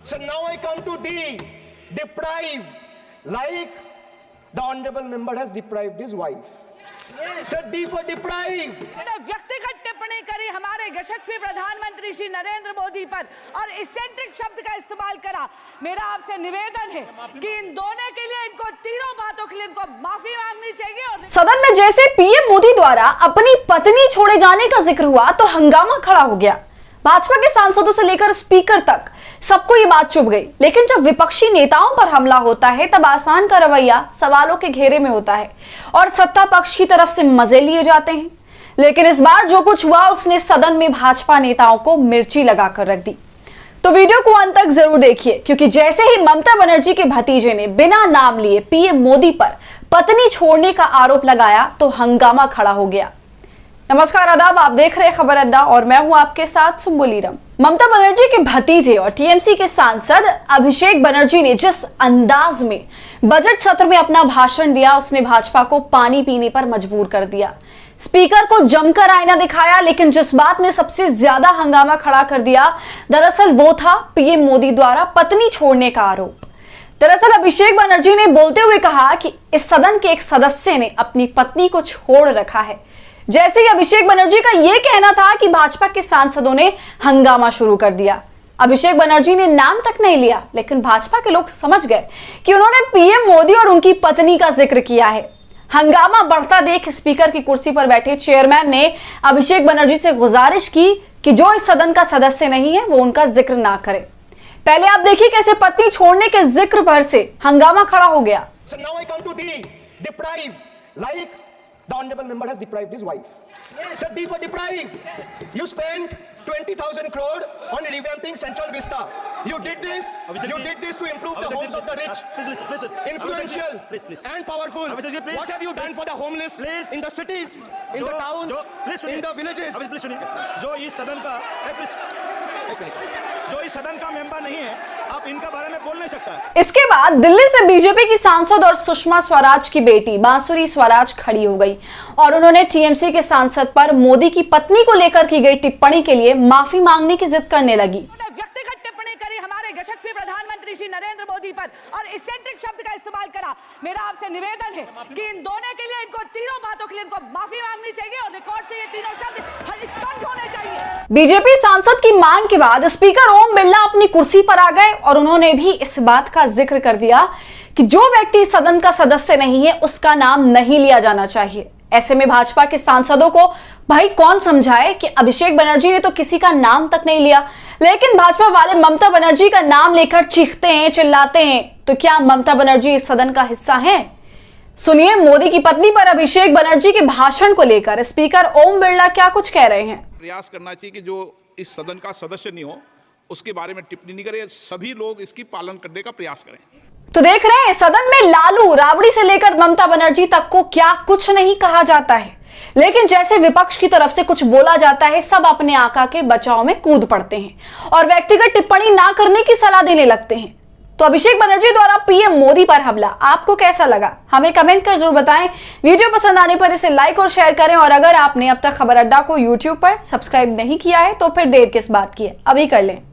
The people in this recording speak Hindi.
So now I come to D, deprive, like the honorable member has deprived his wife. Sir, D for deprive. व्यक्तिगत टिप्पणी करी हमारे यशस्वी प्रधानमंत्री श्री नरेंद्र मोदी पर और इसेंट्रिक शब्द का इस्तेमाल करा। मेरा आपसे निवेदन है कि इन दोनों के लिए, इनको तीनों बातों के लिए इनको माफी मांगनी चाहिए। और सदन में जैसे पीएम मोदी द्वारा अपनी पत्नी छोड़े जाने का जिक्र हुआ तो हंगामा खड़ा हो गया। भाजपा के सांसदों से लेकर स्पीकर तक सबको ये बात चुभ गई। लेकिन जब विपक्षी नेताओं पर हमला होता है तब आसान का रवैया सवालों के घेरे में होता है और सत्ता पक्ष की तरफ से मजे लिए जाते हैं। लेकिन इस बार जो कुछ हुआ उसने सदन में भाजपा नेताओं को मिर्ची लगाकर रख दी। तो वीडियो को अंत तक जरूर देखिए, क्योंकि जैसे ही ममता बनर्जी के भतीजे ने बिना नाम लिए पीएम मोदी पर पत्नी छोड़ने का आरोप लगाया तो हंगामा खड़ा हो गया। नमस्कार, आदाब, आप देख रहे हैं खबर अड्डा और मैं हूं आपके साथ सुम्बुलीरम। ममता बनर्जी के भतीजे और टीएमसी के सांसद अभिषेक बनर्जी ने जिस अंदाज में बजट सत्र में अपना भाषण दिया उसने भाजपा को पानी पीने पर मजबूर कर दिया। स्पीकर को जमकर आईना दिखाया, लेकिन जिस बात ने सबसे ज्यादा हंगामा खड़ा कर दिया दरअसल वो था पीएम मोदी द्वारा पत्नी छोड़ने का आरोप। दरअसल अभिषेक बनर्जी ने बोलते हुए कहा कि इस सदन के एक सदस्य ने अपनी पत्नी को छोड़ रखा है। जैसे ही अभिषेक बनर्जी का यह कहना था कि भाजपा के सांसदों ने हंगामा शुरू कर दिया। अभिषेक बनर्जी ने नाम तक नहीं लिया, लेकिन भाजपा के लोग समझ गए कि उन्होंने पीएम मोदी और उनकी पत्नी का जिक्र किया है। हंगामा बढ़ता देख स्पीकर की कुर्सी पर बैठे चेयरमैन ने अभिषेक बनर्जी से गुजारिश की कि जो इस सदन का सदस्य नहीं है वो उनका जिक्र ना करे। पहले आप देखिए कैसे पत्नी छोड़ने के जिक्र पर से हंगामा खड़ा हो गया। So now I come to D, deprive, like the honorable member has deprived his wife. Sir, D for deprive. You spent 20,000 crore on revamping Central Vista. You did this to improve the homes of the rich, influential and powerful. What have you done for the homeless in the cities, in the towns, in the villages? जो इस सदन का मेंबर नहीं है, आप इनके बारे में बोल नहीं सकता। इसके बाद दिल्ली से बीजेपी की सांसद और सुषमा स्वराज की बेटी बांसुरी स्वराज खड़ी हो गई और उन्होंने टीएमसी के सांसद पर मोदी की पत्नी को लेकर की गई टिप्पणी के लिए माफी मांगने की जिद करने लगी। व्यक्तिगत टिप्पणी करी हमारे यशस्वी प्रधानमंत्री श्री नरेंद्र मोदी पर और इसेंट्रिक शब्द का इस्तेमाल करा। मेरा आपसे निवेदन है कि इन दोनों के लिए, इनको तीनों बातों के लिए इनको माफी मांगनी चाहिए और रिकॉर्ड से ये तीनों शब्द एक्सपंज होने चाहिए। बीजेपी सांसद की मांग के बाद स्पीकर ओम बिरला अपनी कुर्सी पर आ गए और उन्होंने भी इस बात का जिक्र कर दिया कि जो व्यक्ति सदन का सदस्य नहीं है उसका नाम नहीं लिया जाना चाहिए। ऐसे में भाजपा के सांसदों को भाई कौन समझाए कि अभिषेक बनर्जी ने तो किसी का नाम तक नहीं लिया, लेकिन भाजपा वाले ममता बनर्जी का नाम लेकर चीखते हैं, चिल्लाते हैं। तो क्या ममता बनर्जी इस सदन का हिस्सा हैं? सुनिए मोदी की पत्नी पर अभिषेक बनर्जी के भाषण को लेकर स्पीकर ओम बिरला क्या कुछ कह रहे हैं। प्रयास करना चाहिए कि जो इस सदन का सदस्य नहीं हो उसके बारे में टिप्पणी नहीं करे, सभी लोग इसकी पालन करने का प्रयास करें। तो देख रहे हैं सदन में लालू राबड़ी से लेकर ममता बनर्जी तक को क्या कुछ नहीं कहा जाता है, लेकिन जैसे विपक्ष की तरफ से कुछ बोला जाता है सब अपने आका के बचाव में कूद पड़ते हैं और व्यक्तिगत टिप्पणी ना करने की सलाह देने लगते हैं। तो अभिषेक बनर्जी द्वारा पीएम मोदी पर हमला आपको कैसा लगा हमें कमेंट कर जरूर बताएं। वीडियो पसंद आने पर इसे लाइक और शेयर करें और अगर आपने अब तक खबर अड्डा को यूट्यूब पर सब्सक्राइब नहीं किया है तो फिर देर किस बात की है, अभी कर लें।